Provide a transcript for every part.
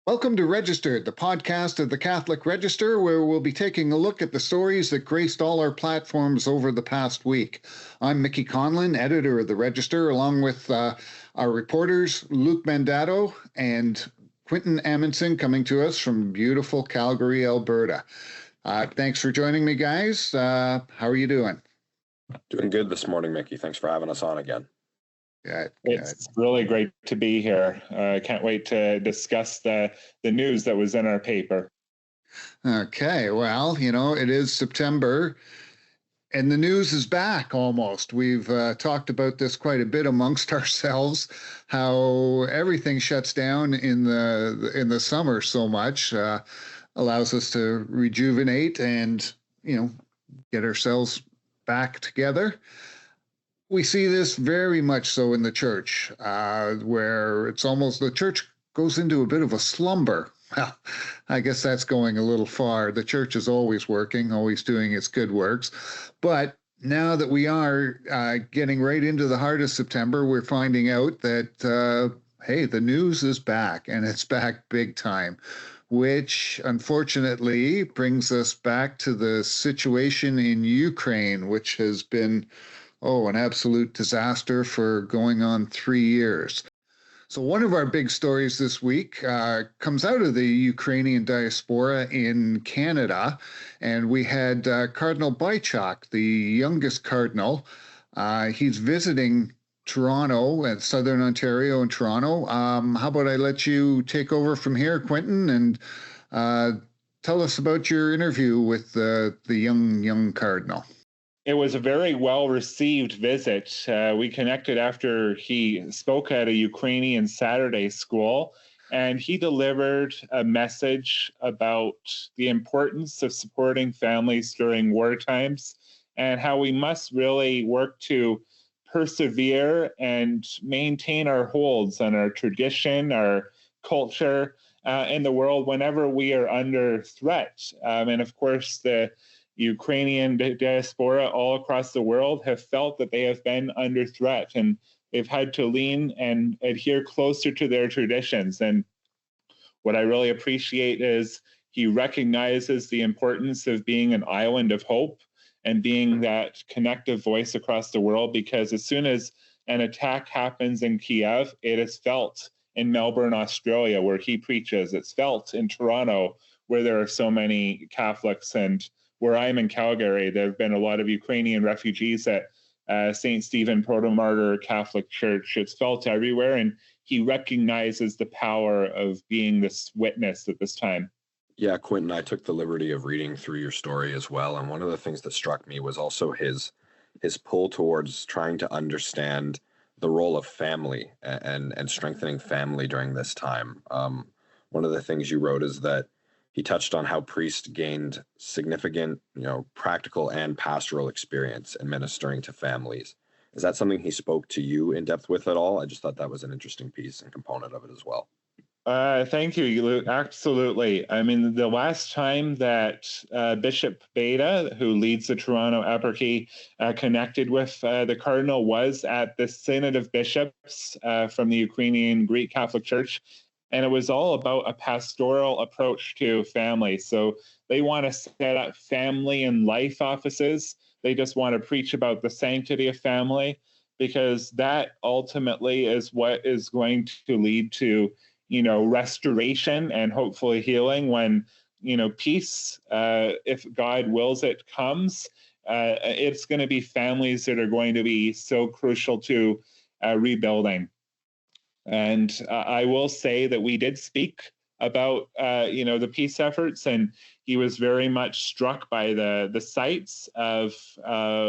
Welcome to Registered, the podcast of the Catholic Register, where we'll be taking a look at the stories that graced all our platforms over the past week. I'm Mickey Conlon, editor of the Register, along with our reporters, Luke Mandato and Quinton Amundson, coming to us from beautiful Calgary, Alberta. Thanks for joining me, guys. How are you doing? Doing good this morning, Mickey. Thanks for having us on again. It's really great to be here. I can't wait to discuss the news that was in our paper. Okay, well, it is September, and the news is back almost. We've talked about this quite a bit amongst ourselves, how everything shuts down in the summer so much, allows us to rejuvenate and, get ourselves back together. We see this very much so in the church, where it's almost the church goes into a bit of a slumber. Well, I guess that's going a little far. The church is always working, always doing its good works. But now that we are getting right into the heart of September, we're finding out that, hey, the news is back, and it's back big time, which unfortunately brings us back to the situation in Ukraine, which has been an absolute disaster for going on 3 years. So one of our big stories this week comes out of the Ukrainian diaspora in Canada, and we had Cardinal Bychok, the youngest cardinal. He's visiting Toronto and Southern Ontario and Toronto. How about I let you take over from here, Quinton, and tell us about your interview with the young cardinal. It was a very well-received visit. We connected after he spoke at a Ukrainian Saturday school, and he delivered a message about the importance of supporting families during war times and how we must really work to persevere and maintain our holds on our tradition, our culture in the world whenever we are under threat. And of course, the Ukrainian diaspora all across the world have felt that they have been under threat, and they've had to lean and adhere closer to their traditions. And what I really appreciate is he recognizes the importance of being an island of hope and being that connective voice across the world, because as soon as an attack happens in Kiev, it is felt in Melbourne, Australia, where he preaches. It's felt in Toronto, where there are so many Catholics, and where I'm in Calgary, there have been a lot of Ukrainian refugees at St. Stephen Proto-Martyr Catholic Church. It's felt everywhere, and he recognizes the power of being this witness at this time. Yeah, Quinton, I took the liberty of reading through your story as well, and one of the things that struck me was also his pull towards trying to understand the role of family and strengthening family during this time. One of the things you wrote is that he touched on how priests gained significant, practical and pastoral experience in ministering to families. Is that something he spoke to you in depth with at all? I just thought that was an interesting piece and component of it as well. Thank you, Luke. Absolutely. I mean, the last time that Bishop Beda, who leads the Toronto Eparchy, connected with the Cardinal was at the Synod of Bishops from the Ukrainian Greek Catholic Church. And it was all about a pastoral approach to family. So they want to set up family and life offices. They just want to preach about the sanctity of family, because that ultimately is what is going to lead to, restoration and hopefully healing when, peace, if God wills it, comes. It's going to be families that are going to be so crucial to rebuilding. And I will say that we did speak about, the peace efforts, and he was very much struck by the sights of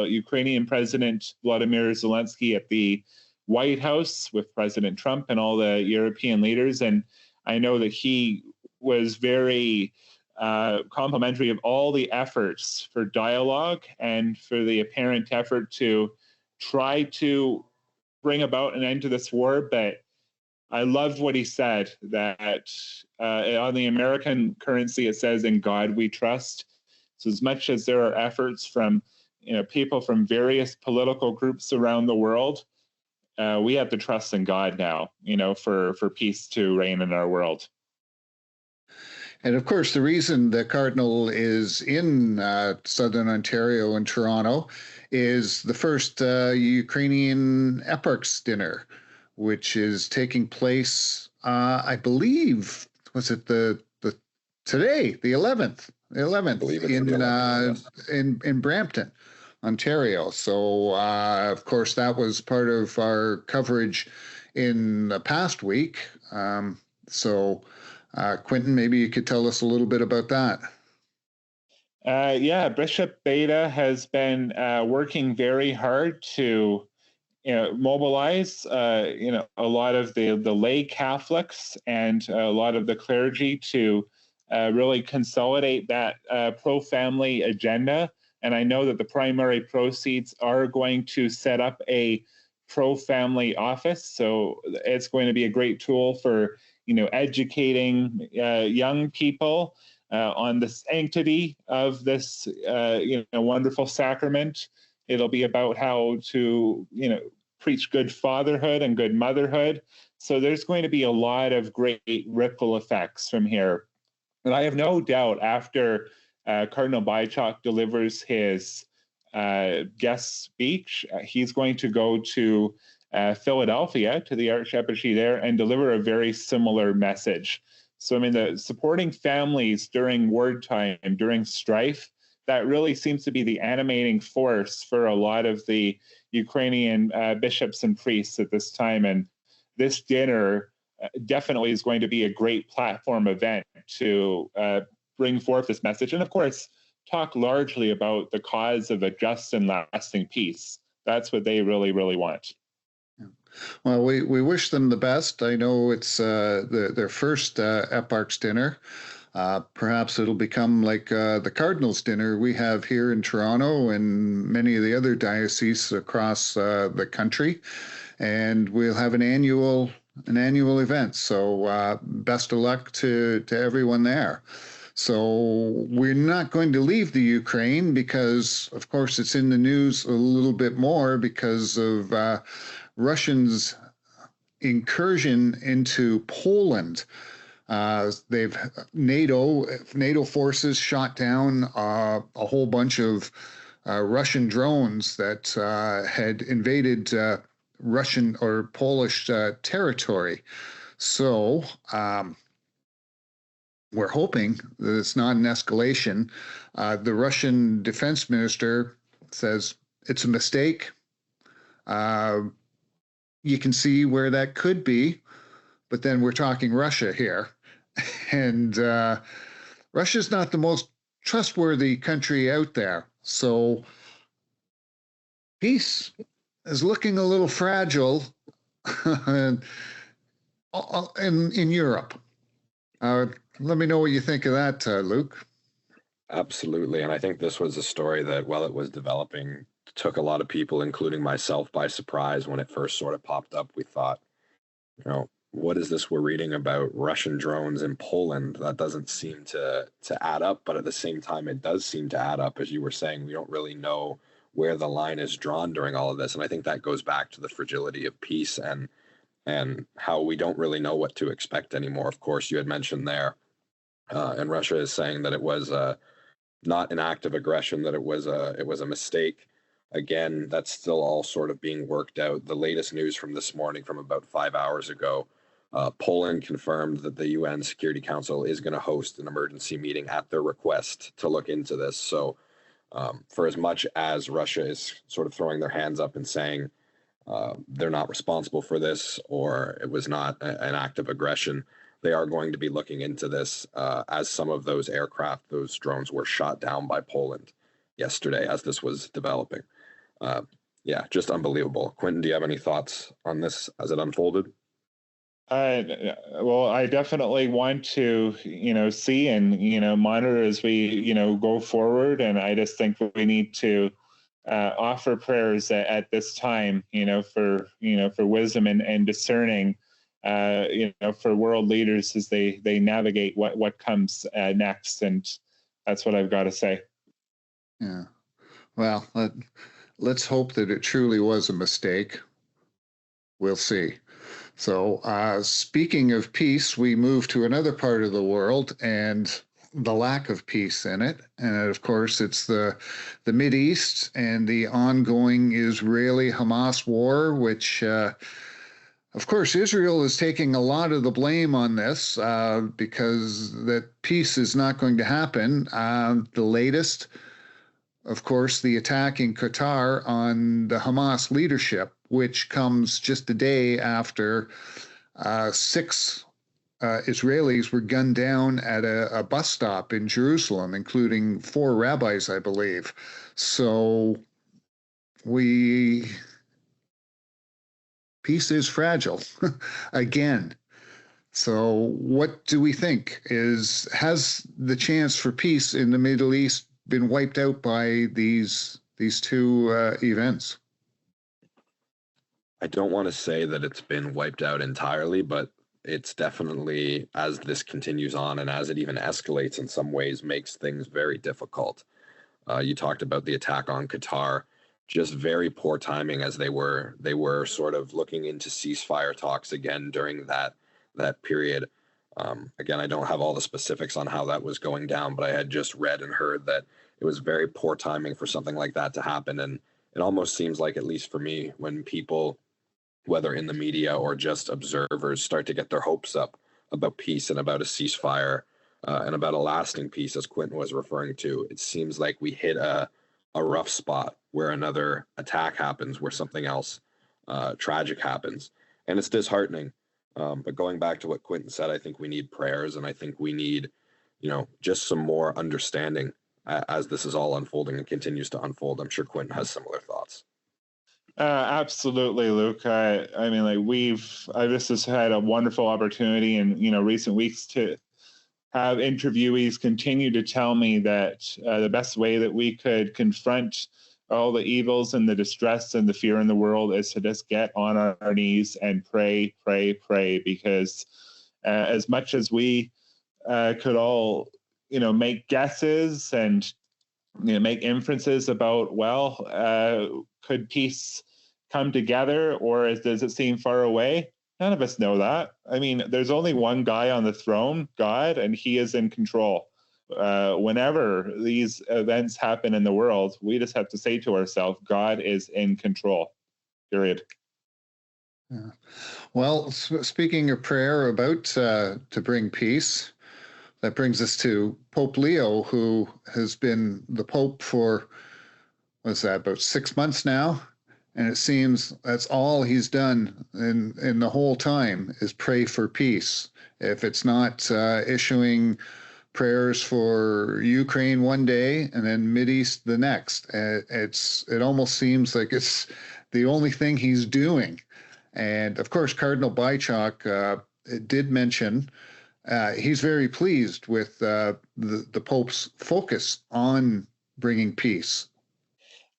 Ukrainian President Vladimir Zelensky at the White House with President Trump and all the European leaders. And I know that he was very complimentary of all the efforts for dialogue and for the apparent effort to try to bring about an end to this war. But I loved what he said, that on the American currency, it says, "In God we trust." So as much as there are efforts from people from various political groups around the world, we have to trust in God now, for peace to reign in our world. And of course, the reason the Cardinal is in Southern Ontario and Toronto is the first Ukrainian eparch's dinner, which is taking place, I believe, was it the today, the 11th, the I 11th believe it's the 11th, yes. in Brampton, Ontario. So, of course, that was part of our coverage in the past week. Quinton, maybe you could tell us a little bit about that. Yeah, Bishop Beta has been working very hard to mobilize a lot of the lay Catholics and a lot of the clergy to really consolidate that pro-family agenda. And I know that the primary proceeds are going to set up a pro-family office. So it's going to be a great tool for educating young people on the sanctity of this wonderful sacrament. It'll be about how to preach good fatherhood and good motherhood. So there's going to be a lot of great ripple effects from here. And I have no doubt after Cardinal Bychok delivers his guest speech, he's going to go to Philadelphia, to the Archieparchy there, and deliver a very similar message. So, I mean, the supporting families during wartime, during strife, that really seems to be the animating force for a lot of the Ukrainian bishops and priests at this time. And this dinner definitely is going to be a great platform event to bring forth this message. And of course, talk largely about the cause of a just and lasting peace. That's what they really, really want. Well, we wish them the best. I know it's their first eparch's dinner. Perhaps it'll become like the Cardinals' dinner we have here in Toronto and many of the other dioceses across the country. And we'll have an annual event. So best of luck to everyone there. So we're not going to leave the Ukraine because, of course, it's in the news a little bit more because of Russians' incursion into Poland. They've NATO forces shot down a whole bunch of Russian drones that had invaded Russian or Polish territory. So we're hoping that it's not an escalation. The Russian defense minister says it's a mistake. You can see where that could be, but then we're talking Russia here. And Russia's not the most trustworthy country out there. So peace is looking a little fragile in Europe. Let me know what you think of that, Luke. Absolutely. And I think this was a story that, while it was developing, took a lot of people, including myself, by surprise when it first sort of popped up. We thought, what is this we're reading about Russian drones in Poland? That doesn't seem to add up. But at the same time, it does seem to add up. As you were saying, we don't really know where the line is drawn during all of this. And I think that goes back to the fragility of peace and how we don't really know what to expect anymore. Of course, you had mentioned there, and Russia is saying that it was not an act of aggression, that it was a mistake. Again, that's still all sort of being worked out. The latest news from this morning, from about 5 hours ago, Poland confirmed that the UN Security Council is going to host an emergency meeting at their request to look into this. So for as much as Russia is sort of throwing their hands up and saying they're not responsible for this, or it was not an act of aggression, they are going to be looking into this as some of those aircraft, those drones, were shot down by Poland yesterday as this was developing. Yeah, just unbelievable. Quinton, do you have any thoughts on this as it unfolded? Well, I definitely want to, see and, monitor as we, go forward. And I just think we need to offer prayers at this time, for wisdom and discerning, for world leaders as they navigate what comes next. And that's what I've got to say. Yeah. Well, let's hope that it truly was a mistake. We'll see. So, speaking of peace, we move to another part of the world and the lack of peace in it. And of course, it's the Mideast and the ongoing Israeli-Hamas war, which, of course, Israel is taking a lot of the blame on this because that peace is not going to happen. The latest, of course, the attack in Qatar on the Hamas leadership, which comes just a day after six Israelis were gunned down at a bus stop in Jerusalem, including 4 rabbis, I believe. So peace is fragile again. So what do we think? Has the chance for peace in the Middle East been wiped out by these two events? I don't want to say that it's been wiped out entirely, but it's definitely, as this continues on and as it even escalates in some ways, makes things very difficult. You talked about the attack on Qatar, just very poor timing as they were sort of looking into ceasefire talks again during that period. Again, I don't have all the specifics on how that was going down, but I had just read and heard that it was very poor timing for something like that to happen. And it almost seems like, at least for me, when people, whether in the media or just observers, start to get their hopes up about peace and about a ceasefire and about a lasting peace, as Quinton was referring to, it seems like we hit a rough spot where another attack happens, where something else tragic happens. And it's disheartening. But going back to what Quinton said, I think we need prayers, and I think we need, just some more understanding as this is all unfolding and continues to unfold. I'm sure Quinton has similar thoughts. Absolutely, Luke. I mean, like I just has had a wonderful opportunity in recent weeks to have interviewees continue to tell me that the best way that we could confront all the evils and the distress and the fear in the world is to just get on our knees and pray, because as much as we could all, make guesses and make inferences about, could peace come together, or does it seem far away? None of us know that. I mean, there's only one guy on the throne, God, and he is in control. Whenever these events happen in the world, we just have to say to ourselves, God is in control, period. Yeah. Well, speaking of prayer about to bring peace, that brings us to Pope Leo, who has been the Pope for, about 6 months now? And it seems that's all he's done in the whole time is pray for peace. If it's not issuing prayers for Ukraine one day and then Mideast the next, it almost seems like it's the only thing he's doing. And of course, Cardinal Bychok did mention he's very pleased with the Pope's focus on bringing peace.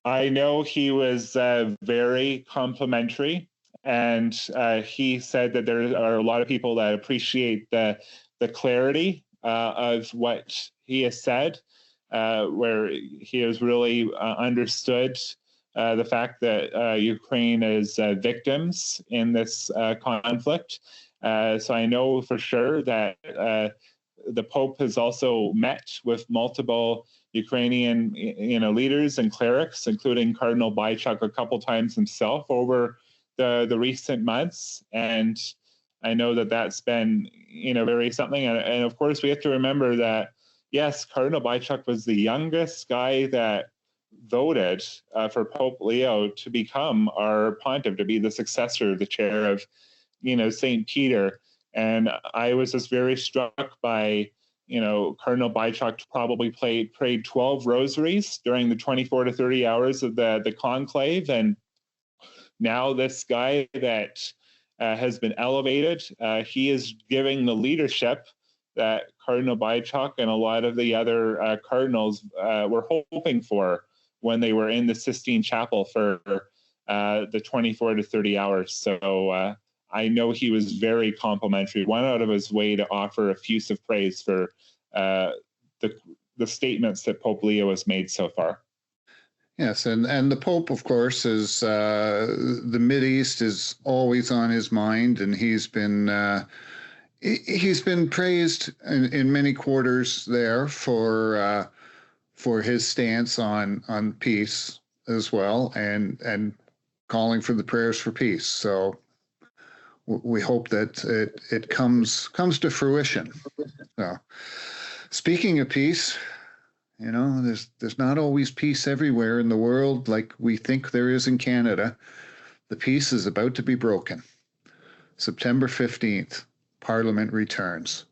I know he was very complimentary, and he said that there are a lot of people that appreciate the clarity of what he has said, where he has really understood the fact that Ukraine is victims in this conflict. So I know for sure that the Pope has also met with multiple Ukrainian leaders and clerics, including Cardinal Bychok a couple times himself over the recent months. And I know that that's been very something. And of course, we have to remember that, yes, Cardinal Bychok was the youngest guy that voted for Pope Leo to become our pontiff, to be the successor, the chair of St. Peter. And I was just very struck by Cardinal Bychok probably prayed 12 rosaries during the 24 to 30 hours of the conclave. And now this guy that has been elevated, he is giving the leadership that Cardinal Bychok and a lot of the other cardinals were hoping for when they were in the Sistine Chapel for the 24 to 30 hours. So I know he was very complimentary, went out of his way to offer effusive praise for the statements that Pope Leo has made so far. Yes, and the Pope, of course, is the Mideast is always on his mind, and he's been praised in many quarters there for his stance on peace as well, and calling for the prayers for peace. So we hope that it comes to fruition. So, speaking of peace, there's not always peace everywhere in the world like we think there is in Canada. The peace is about to be broken. September 15th, Parliament returns.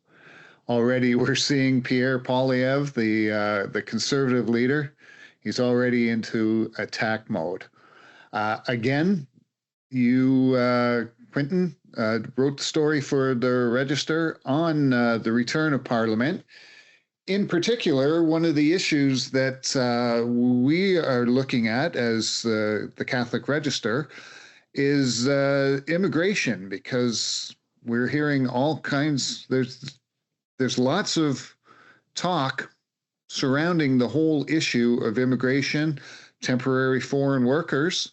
Already we're seeing Pierre Poilievre, the Conservative leader, he's already into attack mode. Again, you, Quinton, wrote the story for the Register on the return of Parliament. In particular, one of the issues that we are looking at as the Catholic Register is immigration, because we're hearing all kinds. There's lots of talk surrounding the whole issue of immigration, temporary foreign workers.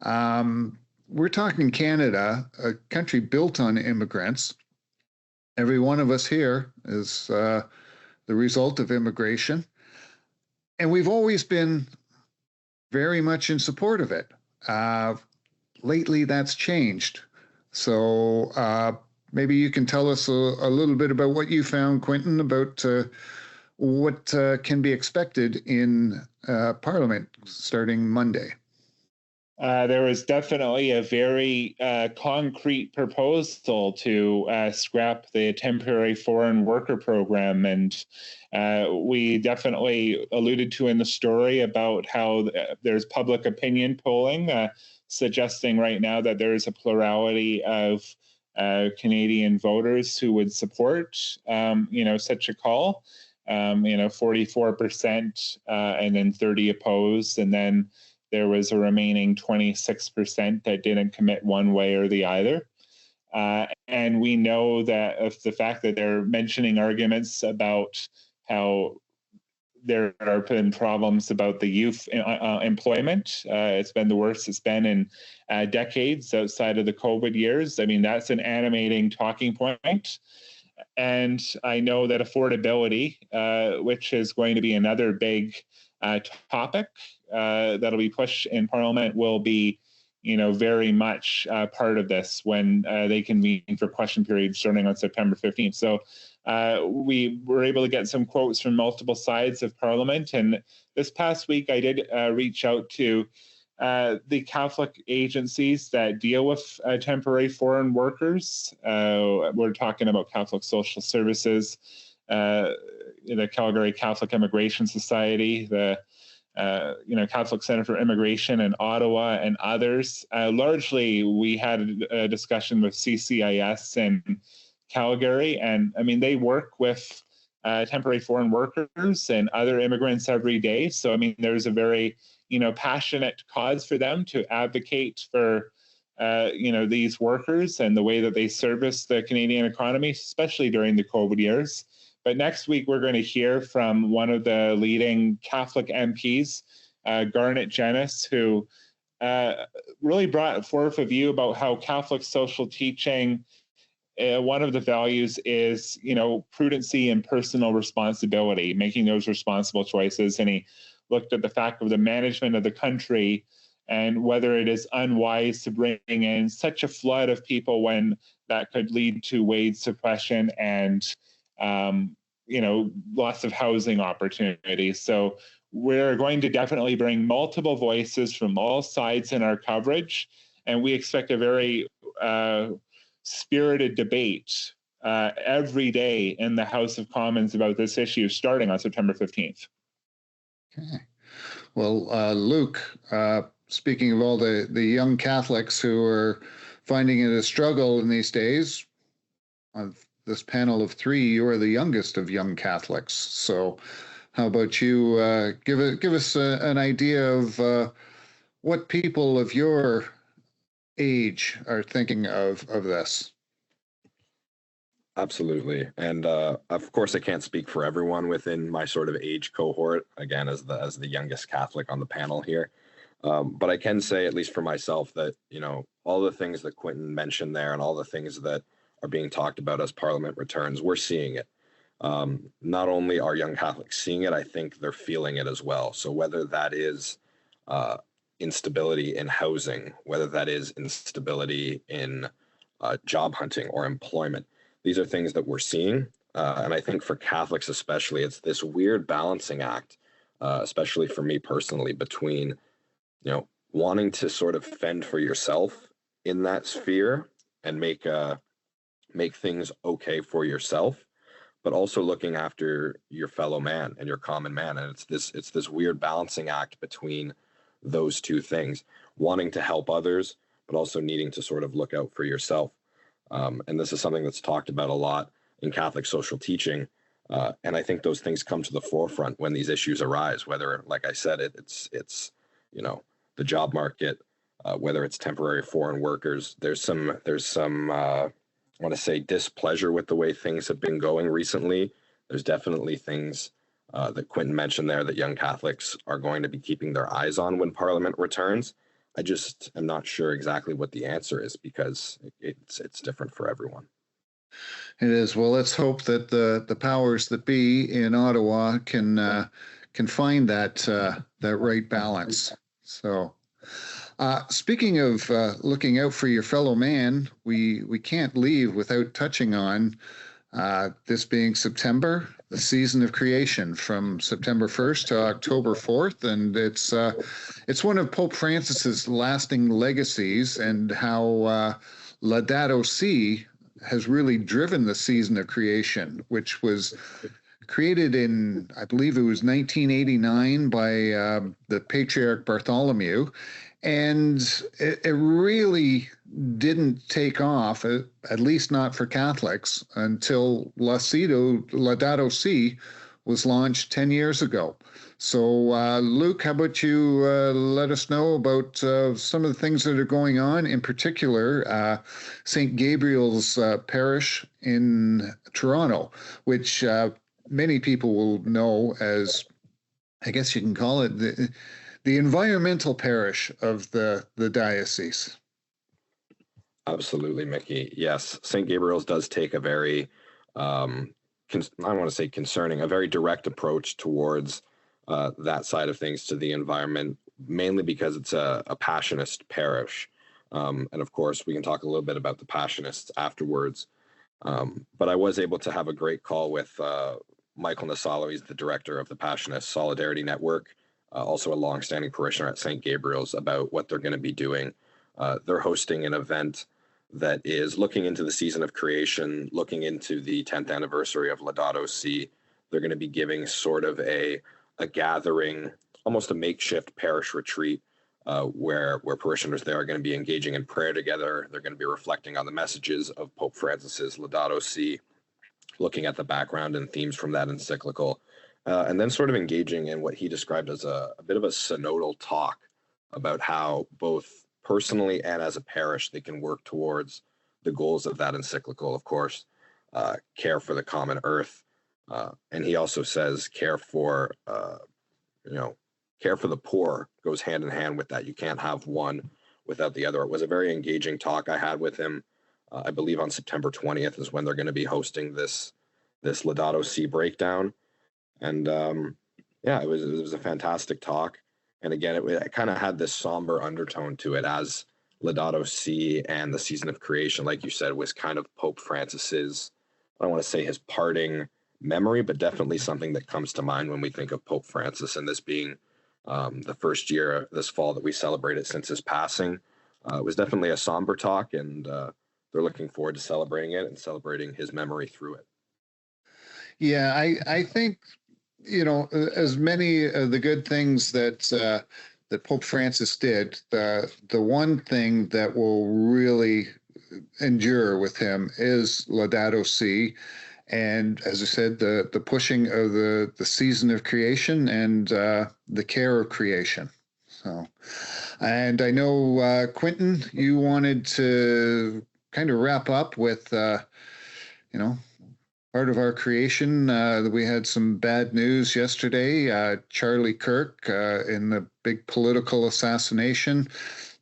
We're talking Canada, a country built on immigrants. Every one of us here is the result of immigration. And we've always been very much in support of it. Lately, that's changed. So maybe you can tell us a little bit about what you found, Quinton, about what can be expected in Parliament starting Monday. There was definitely a very concrete proposal to scrap the temporary foreign worker program. And we definitely alluded to in the story about how there's public opinion polling suggesting right now that there is a plurality of Canadian voters who would support, such a call. 44% and then 30 opposed, and then there was a remaining 26% that didn't commit one way or the other. And we know that of the fact that they're mentioning arguments about how there have been problems about the youth employment. It's been the worst it's been in decades outside of the COVID years. I mean, that's an animating talking point. And I know that affordability, which is going to be another big topic that'll be pushed in Parliament, will be, very much part of this when they convene for question period starting on September 15th. So we were able to get some quotes from multiple sides of Parliament. And this past week, I did reach out to the Catholic agencies that deal with temporary foreign workers. We're talking about Catholic Social Services, the Calgary Catholic Immigration Society, the Catholic Center for Immigration in Ottawa, and others. Largely, we had a discussion with CCIS in Calgary, and I mean, they work with temporary foreign workers and other immigrants every day. So, I mean, there's a very passionate cause for them to advocate for, these workers and the way that they service the Canadian economy, especially during the COVID years. But next week, we're going to hear from one of the leading Catholic MPs, Garnet Jenness, who really brought forth a view about how Catholic social teaching, one of the values is, prudency and personal responsibility, making those responsible choices. And he looked at the fact of the management of the country and whether it is unwise to bring in such a flood of people when that could lead to wage suppression and, lots of housing opportunities. So we're going to definitely bring multiple voices from all sides in our coverage. And we expect a very spirited debate every day in the House of Commons about this issue starting on September 15th. Okay. Well, Luke, speaking of all the young Catholics who are finding it a struggle in these days, on this panel of three, you are the youngest of young Catholics. So how about you give us an idea of what people of your age are thinking of this? Absolutely. And of course, I can't speak for everyone within my sort of age cohort, again, as the youngest Catholic on the panel here. But I can say, at least for myself, that, all the things that Quinton mentioned there and all the things that are being talked about as Parliament returns, we're seeing it. Not only are young Catholics seeing it, I think they're feeling it as well. So whether that is uh, instability in housing, whether that is instability in job hunting or employment, these are things that we're seeing. And I think for Catholics especially, it's this weird balancing act, especially for me personally, between wanting to sort of fend for yourself in that sphere and make things okay for yourself, but also looking after your fellow man and your common man. And it's this weird balancing act between those two things, wanting to help others, but also needing to sort of look out for yourself. And this is something that's talked about a lot in Catholic social teaching. And I think those things come to the forefront when these issues arise, whether, like I said, it's the job market, whether it's temporary foreign workers. There's some I want to say displeasure with the way things have been going recently. There's definitely things that Quinton mentioned there that young Catholics are going to be keeping their eyes on when Parliament returns. I just am not sure exactly what the answer is, because it's different for everyone. It is. Well, let's hope that the powers that be in Ottawa can find that right balance. So, speaking of looking out for your fellow man, we can't leave without touching on this being September, the season of creation, from September 1st to October 4th, and it's one of Pope Francis's lasting legacies, and how Laudato Si has really driven the season of creation, which was created in, I believe it was 1989 by the Patriarch Bartholomew. And it really didn't take off, at least not for Catholics, until Laudato Si was launched 10 years ago. So, Luke, how about you let us know about some of the things that are going on, in particular, St. Gabriel's Parish in Toronto, which many people will know as, I guess you can call it, the environmental parish of the diocese. Absolutely, Mickey. Yes, St. Gabriel's does take a very, I want to say concerning, a very direct approach towards that side of things, to the environment, mainly because it's a Passionist parish. And of course, we can talk a little bit about the Passionists afterwards. But I was able to have a great call with Michael Nasalo. He's the director of the Passionist Solidarity Network, also a longstanding parishioner at St. Gabriel's, about what they're going to be doing. They're hosting an event that is looking into the season of creation, looking into the 10th anniversary of Laudato Si. They're going to be giving sort of a gathering, almost a makeshift parish retreat, where parishioners there are going to be engaging in prayer together. They're going to be reflecting on the messages of Pope Francis's Laudato Si, looking at the background and themes from that encyclical, and then sort of engaging in what he described as a bit of a synodal talk about how, both personally and as a parish, they can work towards the goals of that encyclical. Of course, care for the common earth, and he also says care for the poor goes hand in hand with that. You can't have one without the other. It was a very engaging talk I had with him. I believe on September 20th is when they're going to be hosting this Laudato Si breakdown. And it was a fantastic talk. And again, it kind of had this somber undertone to it, as Laudato Si and the season of creation, like you said, was kind of Pope Francis's, I don't want to say his parting memory, but definitely something that comes to mind when we think of Pope Francis, and this being the first year this fall that we celebrated since his passing. It was definitely a somber talk, and they're looking forward to celebrating it and celebrating his memory through it. Yeah, I think, as many of the good things that Pope Francis did, the one thing that will really endure with him is Laudato Si, and, as I said, the pushing of the season of creation and the care of creation. So, and I know, Quinton, you wanted to kind of wrap up with part of our creation. We had some bad news yesterday. Charlie Kirk in the big political assassination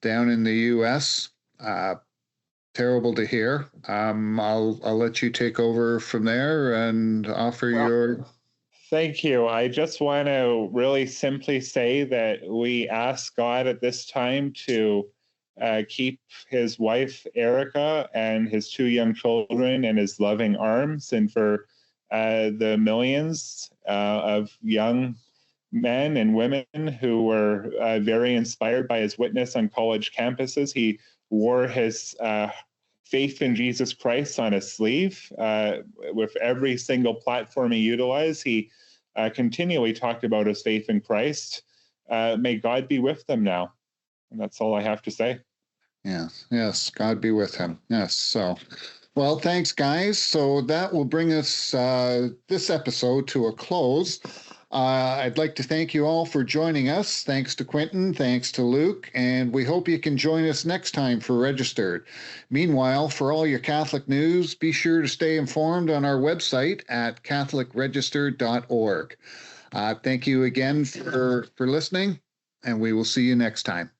down in the U.S. Terrible to hear. I'll let you take over from there and offer your. Thank you. I just want to really simply say that we ask God at this time to keep his wife, Erica, and his 2 young children in his loving arms, and for the millions of young men and women who were very inspired by his witness on college campuses. He wore his faith in Jesus Christ on his sleeve. With every single platform he utilized, he continually talked about his faith in Christ. May God be with them now. And that's all I have to say. Yes, God be with him. Yes, so, well, thanks, guys. So that will bring us this episode to a close. I'd like to thank you all for joining us. Thanks to Quinton, thanks to Luke, and we hope you can join us next time for Registered. Meanwhile, for all your Catholic news, be sure to stay informed on our website at catholicregistered.org. Thank you again for listening, and we will see you next time.